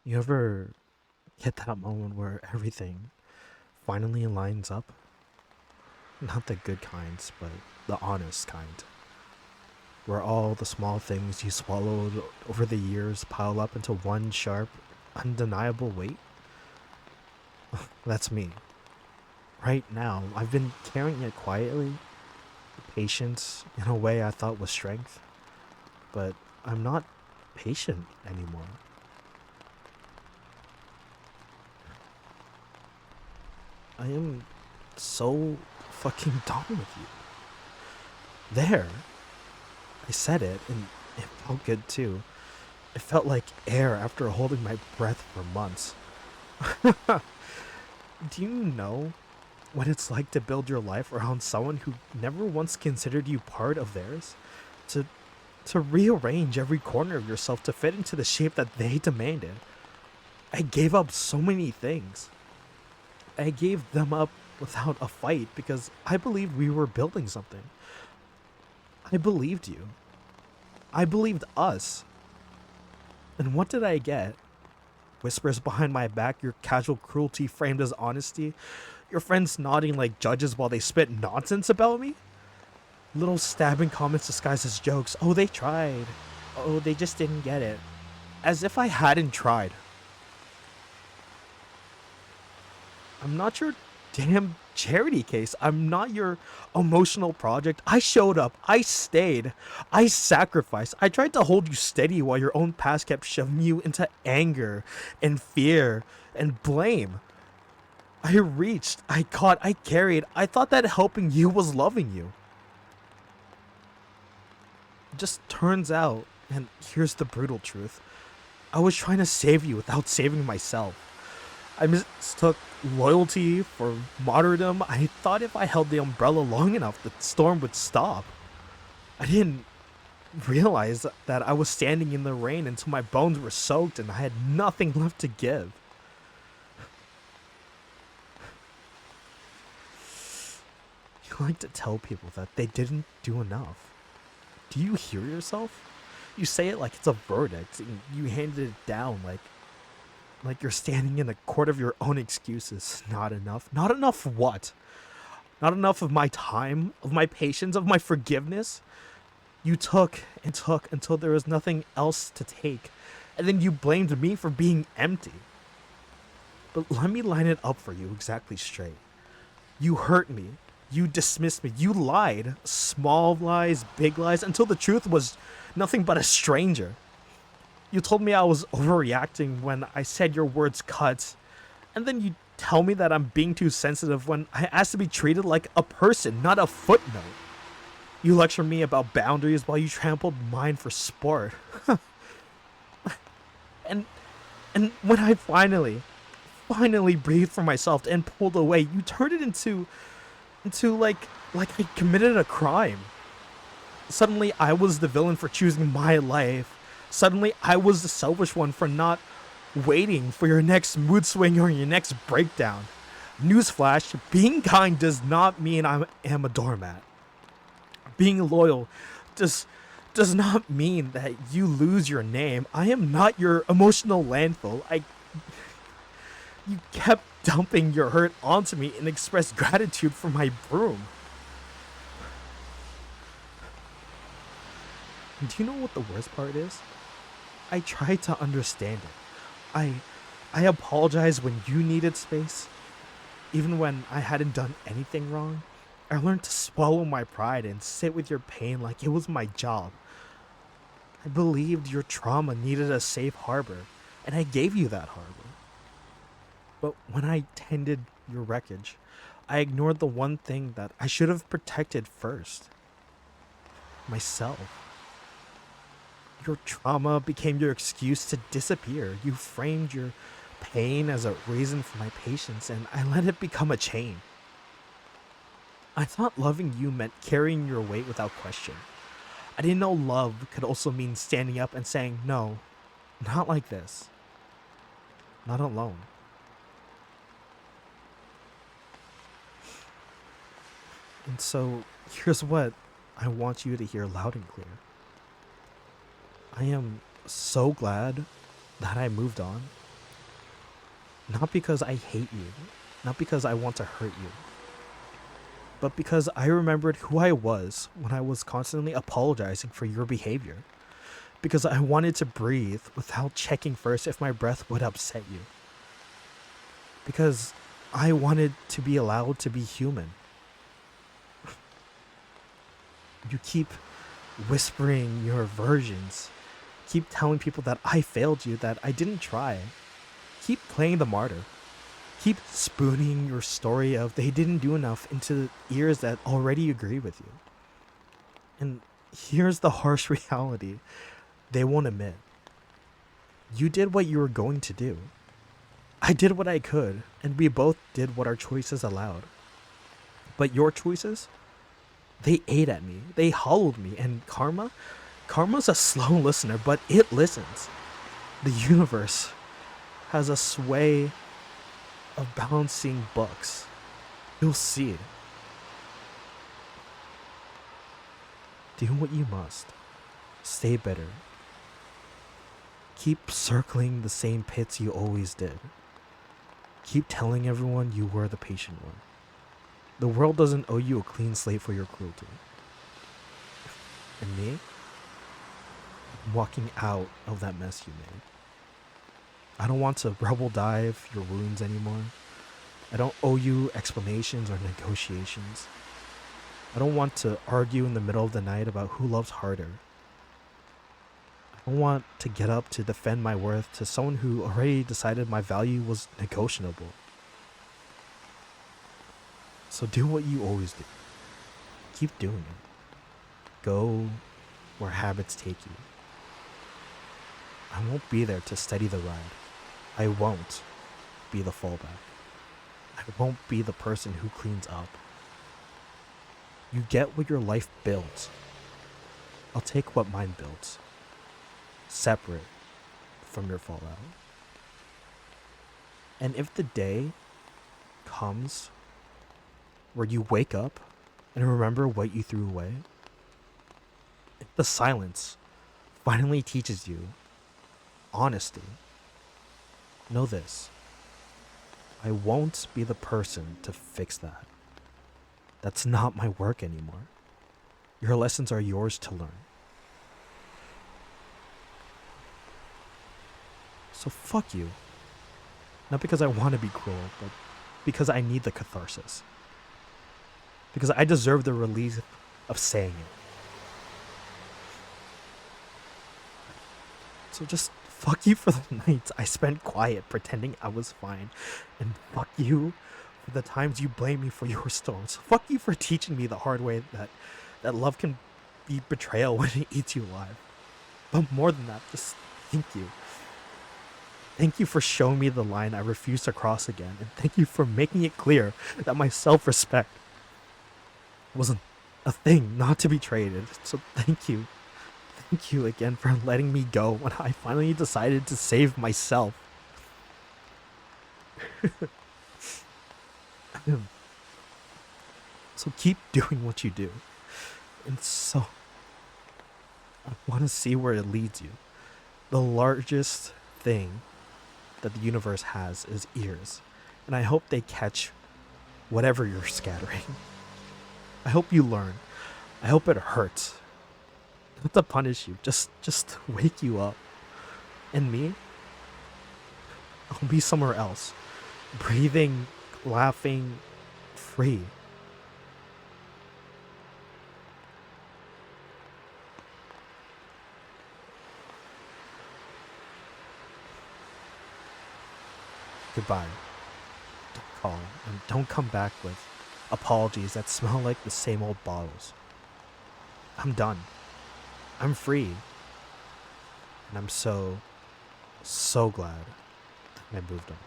You ever get that moment where everything finally lines up? Not the good kinds, but the honest kind. Where all the small things you swallowed over the years pile up into one sharp, undeniable weight? That's me. Right now, I've been carrying it quietly, patience, in a way I thought was strength. But I'm not patient anymore. I am so fucking done with you. There, I said it, and it felt good too. It felt like air after holding my breath for months. Do you know what it's like to build your life around someone who never once considered you part of theirs? To to rearrange every corner of yourself to fit into the shape that they demanded. I gave up so many things. I gave them up without a fight because I believed we were building something. I believed you. I believed us. And what did I get? Whispers behind my back, your casual cruelty framed as honesty, your friends nodding like judges while they spit nonsense about me? Little stabbing comments disguised as jokes. Oh, they tried. Oh, they just didn't get it. As if I hadn't tried. I'm not your damn charity case. I'm not your emotional project. I showed up. I stayed. I sacrificed. I tried to hold you steady while your own past kept shoving you into anger and fear and blame. I reached. I caught. I carried. I thought that helping you was loving you. It just turns out, and here's the brutal truth, I was trying to save you without saving myself. I mistook loyalty for martyrdom. I thought if I held the umbrella long enough, the storm would stop. I didn't realize that I was standing in the rain until my bones were soaked and I had nothing left to give. You like to tell people that they didn't do enough. Do you hear yourself? You say it like it's a verdict, and you handed it down like you're standing in a court of your own excuses. Not enough. Not enough what? Not enough of my time, of my patience, of my forgiveness? You took and took until there was nothing else to take. And then you blamed me for being empty. But let me line it up for you exactly straight. You hurt me. You dismissed me. You lied. Small lies, big lies, until the truth was nothing but a stranger. You told me I was overreacting when I said your words cut. And then you tell me that I'm being too sensitive when I asked to be treated like a person, not a footnote. You lecture me about boundaries while you trampled mine for sport. and and when I finally breathed for myself and pulled away, you turned it into like I committed a crime. Suddenly I was the villain for choosing my life. Suddenly I was the selfish one for not waiting for your next mood swing or your next breakdown. Newsflash, being kind does not mean I am a doormat. Being loyal does not mean that you lose your name. I am not your emotional landfill. I You kept dumping your hurt onto me and expressed gratitude for my broom. And do you know what the worst part is? I tried to understand it. I I apologized when you needed space, even when I hadn't done anything wrong. I learned to swallow my pride and sit with your pain like it was my job. I believed your trauma needed a safe harbor, and I gave you that harbor. But when I tended your wreckage, I ignored the one thing that I should have protected first: myself. Your trauma became your excuse to disappear. You framed your pain as a reason for my patience, and I let it become a chain. I thought loving you meant carrying your weight without question. I didn't know love could also mean standing up and saying, no, not like this, not alone. And so, here's what I want you to hear loud and clear. I am so glad that I moved on. Not because I hate you, not because I want to hurt you, but because I remembered who I was when I was constantly apologizing for your behavior. Because I wanted to breathe without checking first if my breath would upset you. Because I wanted to be allowed to be human. You keep whispering your versions. Keep telling people that I failed you, that I didn't try. Keep playing the martyr. Keep spooning your story of they didn't do enough into ears that already agree with you. And here's the harsh reality they won't admit. You did what you were going to do. I did what I could, and we both did what our choices allowed. But your choices, they ate at me, they hollowed me, and karma's a slow listener, but it listens. The universe has a sway of balancing books. You'll see it. Do what you must. Stay bitter. Keep circling the same pits you always did. Keep telling everyone you were the patient one. The world doesn't owe you a clean slate for your cruelty. And me? I'm walking out of that mess you made. I don't want to rubble dive your wounds anymore. I don't owe you explanations or negotiations. I don't want to argue in the middle of the night about who loves harder. I don't want to get up to defend my worth to someone who already decided my value was negotiable. So do what you always do. Keep doing it. Go where habits take you. I won't be there to steady the ride. I won't be the fallback. I won't be the person who cleans up. You get what your life builds. I'll take what mine builds. Separate from your fallout. And if the day comes where you wake up and remember what you threw away, if the silence finally teaches you honesty, know this. I won't be the person to fix that. That's not my work anymore. Your lessons are yours to learn. So fuck you. Not because I want to be cruel, but because I need the catharsis. Because I deserve the relief of saying it. So just fuck you for the nights I spent quiet pretending I was fine. And fuck you for the times you blame me for your storms. Fuck you for teaching me the hard way that love can be betrayal when it eats you alive. But more than that, just thank you. Thank you for showing me the line I refuse to cross again. And thank you for making it clear that my self-respect wasn't a thing not to be traded. So thank you. Thank you again for letting me go when I finally decided to save myself. So keep doing what you do. And so I want to see where it leads you. The largest thing that the universe has is ears. And I hope they catch whatever you're scattering. I hope you learn. I hope it hurts. Not to punish you, just wake you up. And me? I'll be somewhere else. Breathing, laughing, free. Goodbye. Don't call, and don't come back with apologies that smell like the same old bottles. I'm done. I'm free. And I'm so glad I moved on.